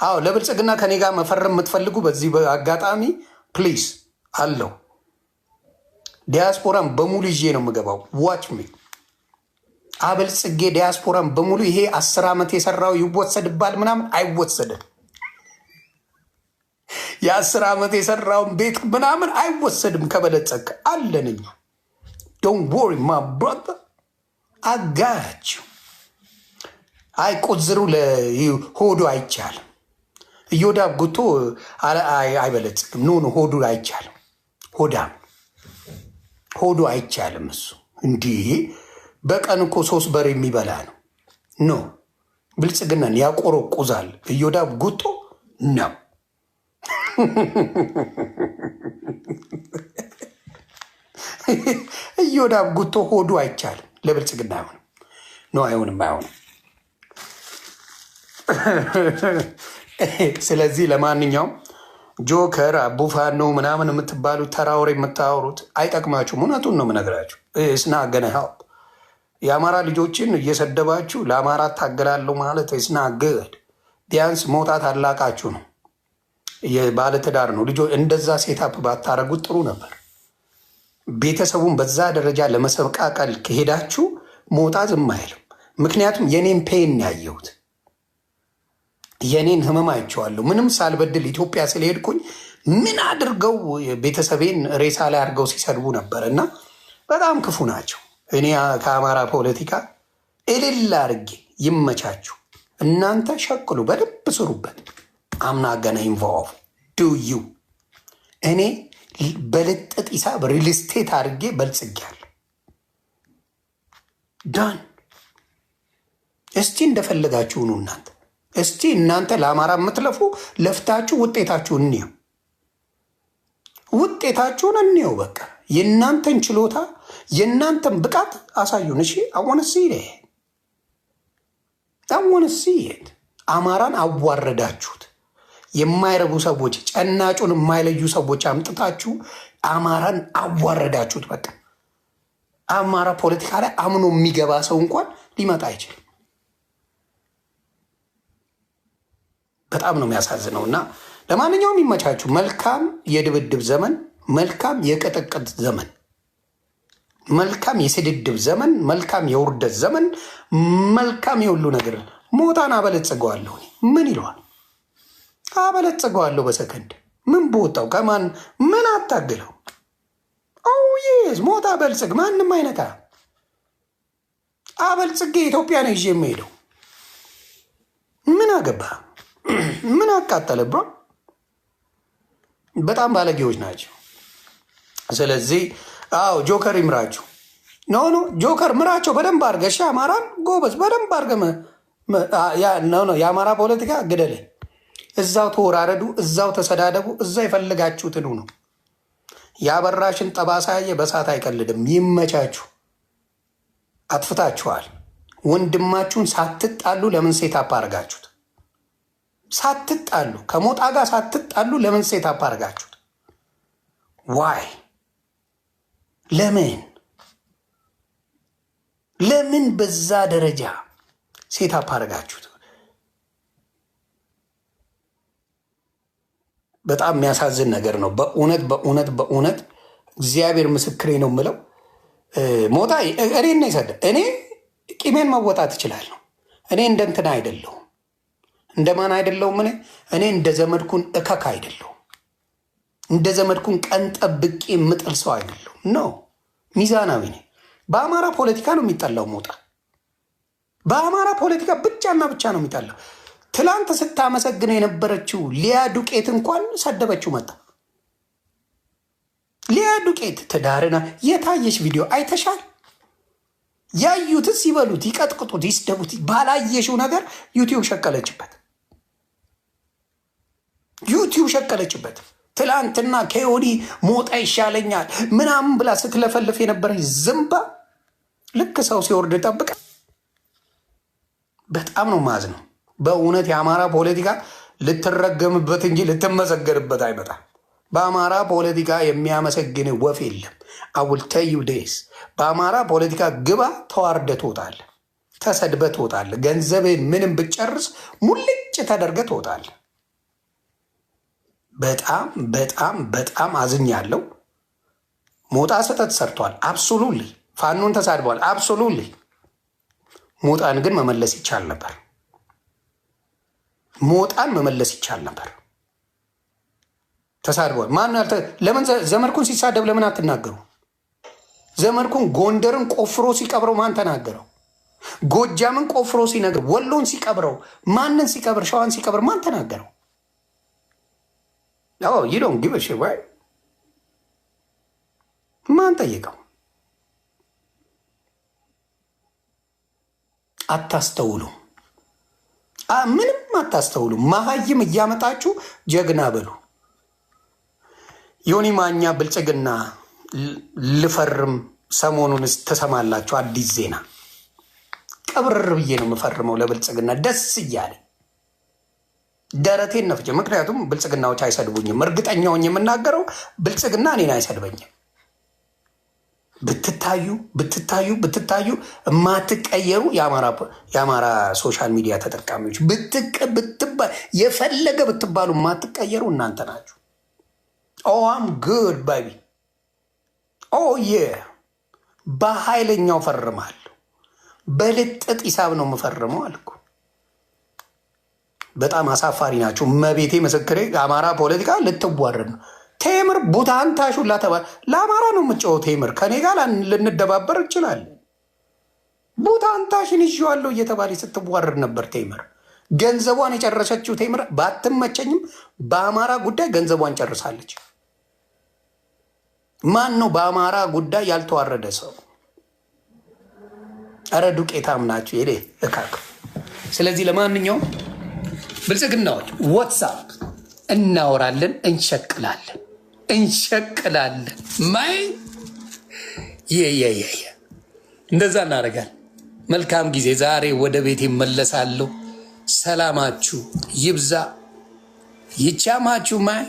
አዎ ለብልጽግና ከኔ ጋር መፈረም የምትፈልጉ በዚህ አጋጣሚ ፕሊዝ አለው። ዲያስፖራን በሙሉ ይዤ ነው የምገባው። ዋች ሚ አበልጽጌ ዲያስፖራን በሙሉ ይሄ 10 ዓመት የሰራው ይወሰድባል ምናምን አይወሰድም። የ10 ዓመት የሰራውን ቤት ምናምን አይወሰድም። ከበለጸግ አለንኛ ዶንት ወሪ ማ ብራዘር አጋራችሁ አይቆዝሩ ለሆዱ አይቻልም። እዮዳብ ጉቶ አይበለጽግም። ኖ ሆዱ አይቻልም። ሆዱ አይቻልም። እሱ እንዲህ በቀን እኮ 3 በር የሚበላ ነው። ኖ ብልጽግናን ያቆረቁዛል። እዮዳብ ጉቶ ነው። እዮዳብ ጉቶ ሆዱ አይቻልም። ለብልጽግና አይሆንም። ኖ አይሆንም። ስለዚህ ለማንኛውም ጆከር አቡፋኖ ምናምን የምትባሉት ተራውሬ የምታወሩት አይጠቅማችሁም። እውነቱን ነው የምነግራችሁ። ስና ገነ የአማራ ልጆችን እየሰደባችሁ ለአማራ ታገላለሁ ማለት ስና ግድ ቢያንስ መውጣት አላቃችሁ ነው። ባለትዳር ነው ልጆ እንደዛ ሴታፕ ባታረጉት ጥሩ ነበር። ቤተሰቡን በዛ ደረጃ ለመሰብቃቀል ከሄዳችሁ መውጣት ዝም አይልም። ምክንያቱም የኔን ፔን ያየሁት የኔን ህመም አይቼዋለሁ። ምንም ሳልበድል ኢትዮጵያ ስለሄድኩኝ ምን አድርገው ቤተሰቤን ሬሳ ላይ አድርገው ሲሰድቡ ነበር እና በጣም ክፉ ናቸው። እኔ ከአማራ ፖለቲካ እልል አድርጌ ይመቻችሁ። እናንተ ሸቅሉ፣ በደንብ ስሩበት። አምና ገና ኢንቮልቭ ዱዩ እኔ በልጥጥ ሂሳብ ሪልስቴት አድርጌ በልጽጌያለሁ። ዳን እስቲ እንደፈለጋችሁ ሁኑ እናንተ። እስቲ እናንተ ለአማራ የምትለፉ ለፍታችሁ ውጤታችሁን እንየው። በቃ የእናንተን ችሎታ የእናንተን ብቃት አሳዩን። እሺ አወነስ አማራን አዋረዳችሁት። የማይረቡ ሰዎች፣ ጨናጩን የማይለዩ ሰዎች አምጥታችሁ አማራን አዋረዳችሁት። በቃ አማራ ፖለቲካ ላይ አምኖ የሚገባ ሰው እንኳን ሊመጣ አይችልም። በጣም ነው የሚያሳዝነው። እና ለማንኛውም ይመቻችሁ። መልካም የድብድብ ዘመን፣ መልካም የቅጥቅጥ ዘመን፣ መልካም የስድድብ ዘመን፣ መልካም የውርደት ዘመን፣ መልካም የሁሉ ነገር። ሞታን አበለጽገዋለሁ። ምን ይለዋል? አበለጽገዋለሁ በሰከንድ። ምን በወጣው ከማን ምን አታግለው? ይዝ ሞታ አበልጽግ፣ ማንም አይነካ። አበልጽጌ ኢትዮጵያ ነው ይዤ የምሄደው። ምን አገባ? ምን አቃጠለ? ብሮ በጣም ባለጌዎች ናቸው። ስለዚህ ጆከር ይምራችሁ። ኖ ጆከር ምራቸው በደንብ አድርገህ። እሺ አማራን ጎበዝ በደንብ አድርገህ። የአማራ ፖለቲካ ግደለ። እዛው ተወራረዱ፣ እዛው ተሰዳደቡ፣ እዛ የፈለጋችሁትን ነው። ያበራሽን ጠባሳ ያየ በሳት አይቀልድም። ይመቻችሁ። አጥፍታችኋል። ወንድማችሁን ሳትጣሉ ለምን ሴት አፓርጋችሁት? ሳትጣሉ ከሞጣ ጋር ሳትጣሉ ለምን ሴት አፓርጋችሁት? ዋይ ለምን በዛ ደረጃ ሴት አፓርጋችሁት? በጣም የሚያሳዝን ነገር ነው። በእውነት እግዚአብሔር ምስክሬ ነው የምለው። ሞጣ እኔ ይሰደ እኔ ቂሜን መወጣት እችላለሁ። እኔ እንደ እንትና አይደለሁም። እንደማን አይደለሁም። እኔ እንደ ዘመድኩን እከክ አይደለሁም። እንደ ዘመድኩን ቀን ጠብቄ የምጥል ሰው አይደለሁም። ኖ ሚዛናዊ ነኝ። በአማራ ፖለቲካ ነው የሚጠላው ሞጣ። በአማራ ፖለቲካ ብቻና ብቻ ነው የሚጠላው። ትላንት ስታመሰግነው የነበረችው ሊያ ዱቄት እንኳን ሰደበችው መጣ። ሊያ ዱቄት ትዳርና የታየሽ ቪዲዮ አይተሻል? ያዩትስ ይበሉት፣ ይቀጥቅጡት፣ ይስደቡት። ባላየሽው ነገር ዩቲዩብ ሸቀለችበት። ትላንትና ከዮኒ ሞጣ ይሻለኛል ምናምን ብላ ስትለፈልፍ የነበረች ዝምባ ልክ ሰው ሲወርድ ጠብቃ። በጣም ነው ማዝነው በእውነት። የአማራ ፖለቲካ ልትረገምበት እንጂ ልትመሰገንበት አይመጣም። በአማራ ፖለቲካ የሚያመሰግን ወፍ የለም። አውልተዩ ዴስ በአማራ ፖለቲካ ግባ፣ ተዋርደ ትወጣለህ፣ ተሰድበ ትወጣለህ። ገንዘብህን ምንም ብጨርስ ሙልጭ ተደርገ ትወጣለህ። በጣም በጣም በጣም አዝኛለሁ። ሞጣ ስህተት ሰርቷል። አብሶሉትሊ ፋኖን ተሳድቧል። አብሶሉትሊ ሞጣን ግን መመለስ ይቻል ነበር። ሞጣን መመለስ ይቻል ነበር። ተሳድቧል። ለምን ዘመድኩን ሲሳደብ ለምን አትናገሩ? ዘመድኩን ጎንደርን ቆፍሮ ሲቀብረው ማን ተናገረው? ጎጃምን ቆፍሮ ሲነግር ወሎን ሲቀብረው ማንን ሲቀብር ሸዋን ሲቀብር ማን ተናገረው? ይዶን ጊበሽ ወይ ማን ጠየቀው? አታስተውሉ፣ ምንም አታስተውሉ። መሀይም እያመጣችሁ ጀግና በሉ። ዮኒ ማኛ ብልጽግና ልፈርም ሰሞኑን ተሰማላችሁ። አዲስ ዜና ቀብረር ብዬ ነው የምፈርመው ለብልጽግና ደስ እያለ ደረቴን ነፍቼ። ምክንያቱም ብልጽግናዎች አይሰድቡኝም። እርግጠኛውን የምናገረው ብልጽግና እኔን አይሰድበኝም። ብትታዩ የማትቀየሩ የአማራ ሶሻል ሚዲያ ተጠቃሚዎች የፈለገ ብትባሉ የማትቀየሩ እናንተ ናችሁ። አም ጉድ ባቢ በኃይለኛው ፈርማለሁ። በልጥጥ ሂሳብ ነው የምፈርመው አልኩ። በጣም አሳፋሪ ናቸው። መቤቴ ምስክሬ። የአማራ ፖለቲካ ልትዋረድ ነው። ቴምር ቡታንታሹላ ተባለ። ለአማራ ነው የምጫወው። ቴምር ከኔ ጋር ልንደባበር እንችላለን። ቡታንታሽን ይዤዋለሁ እየተባለ ስትዋረድ ነበር ቴምር። ገንዘቧን የጨረሰችው ቴምር ባትመቸኝም በአማራ ጉዳይ ገንዘቧን ጨርሳለች። ማን ነው በአማራ ጉዳይ ያልተዋረደ ሰው? አረ ዱቄታም ናቸው ይሄ እካክ። ስለዚህ ለማንኛውም ብልጽግናዎች ዋትሳፕ እናወራለን፣ እንሸቅላለን። ማይ እንደዛ እናደርጋለን። መልካም ጊዜ። ዛሬ ወደ ቤት ይመለሳለሁ። ሰላማችሁ ይብዛ ይቻማችሁ ማይ